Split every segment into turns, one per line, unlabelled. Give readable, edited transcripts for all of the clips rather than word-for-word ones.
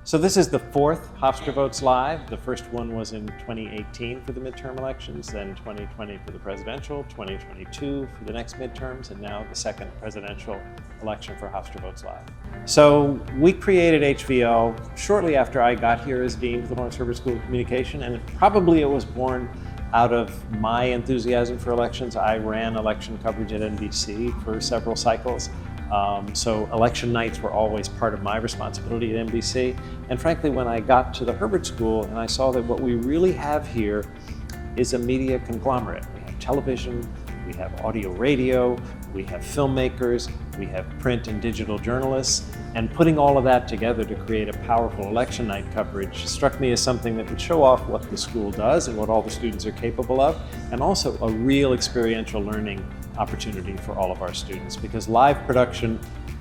So this is the fourth Hofstra Votes Live. The first one was in 2018 for the midterm elections, then 2020 for the presidential, 2022 for the next midterms, and now the second presidential election for Hofstra Votes Live. So we created HVL shortly after I got here as Dean of the Lawrence Herbert School of Communication, and probably it was born out of my enthusiasm for elections. I ran election coverage at NBC for several cycles. So election nights were always part of my responsibility at NBC. And frankly, when I got to the Herbert School and I saw that what we really have here is a media conglomerate. We have television, we have audio radio, we have filmmakers, we have print and digital journalists, and putting all of that together to create a powerful election night coverage struck me as something that would show off what the school does and what all the students are capable of, and also a real experiential learning opportunity for all of our students, because live production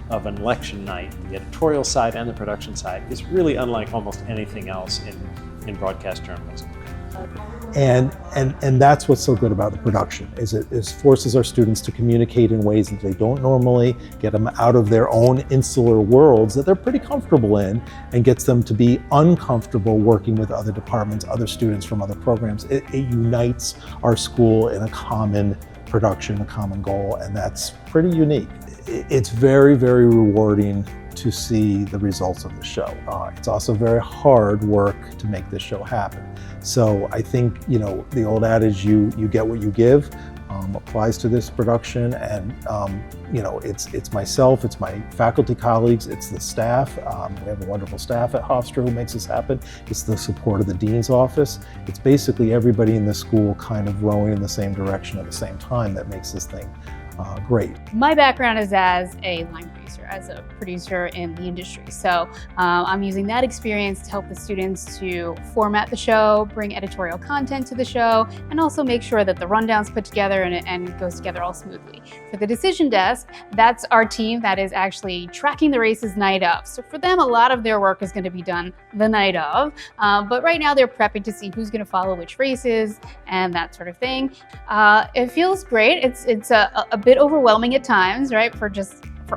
of an election night, the editorial side and the production side, is really unlike almost anything else in broadcast journalism.
And that's what's so good about the production, is it forces our students to communicate in ways that they don't normally, get them out of their own insular worlds that they're pretty comfortable in, and gets them to be uncomfortable working with other departments, other students from other programs. It unites our school in a common production, a common goal, and that's pretty unique. It's very, very rewarding to see the results of the show. It's also very hard work to make this show happen. So I think, you know, the old adage, you get what you give, applies to this production. And you know, it's myself, it's my faculty colleagues, it's the staff. We have a wonderful staff at Hofstra who makes this happen. It's the support of the dean's office. It's basically everybody in the school kind of rowing in the same direction at the same time that makes this thing great.
My background is as a line producer, as a producer in the industry. So I'm using that experience to help the students to format the show, bring editorial content to the show, and also make sure that the rundown's put together and goes together all smoothly. For the decision desk, that's our team that is actually tracking the races night of. So for them, a lot of their work is going to be done the night of, but right now they're prepping to see who's going to follow which races and that sort of thing. It feels great. It's a bit overwhelming at times, right, for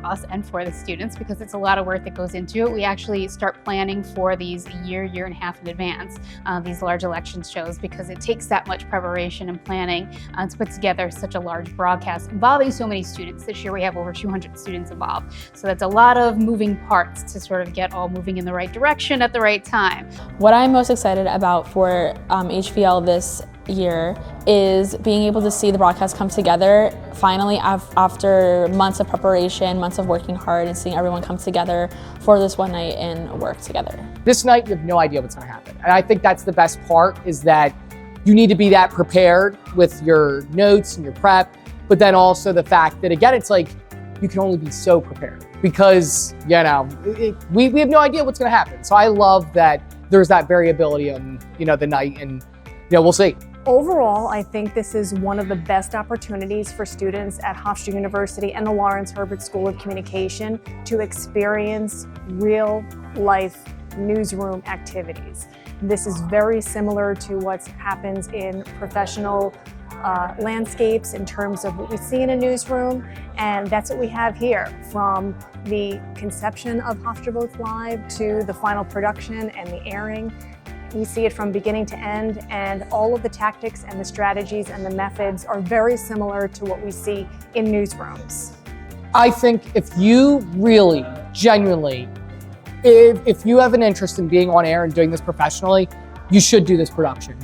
us and for the students, because it's a lot of work that goes into it. We actually start planning for these a year and a half in advance, these large election shows, because it takes that much preparation and planning to put together such a large broadcast involving so many students. This year we have over 200 students involved. So that's a lot of moving parts to sort of get all moving in the right direction at the right time.
What I'm most excited about for HVL this year is being able to see the broadcast come together finally after months of preparation, months of working hard, and seeing everyone come together for this one night and work together.
This night, you have no idea what's going to happen. And I think that's the best part, is that you need to be that prepared with your notes and your prep, but then also the fact that, again, it's like you can only be so prepared, because, you know, we have no idea what's going to happen. So I love that there's that variability on, you know, the night, and, you know, we'll see.
Overall, I think this is one of the best opportunities for students at Hofstra University and the Lawrence Herbert School of Communication to experience real-life newsroom activities. This is very similar to what happens in professional landscapes in terms of what we see in a newsroom, and that's what we have here, from the conception of Hofstra Votes Live to the final production and the airing. We see it from beginning to end, and all of the tactics and the strategies and the methods are very similar to what we see in newsrooms.
I think if you really, genuinely, if you have an interest in being on air and doing this professionally, you should do this production.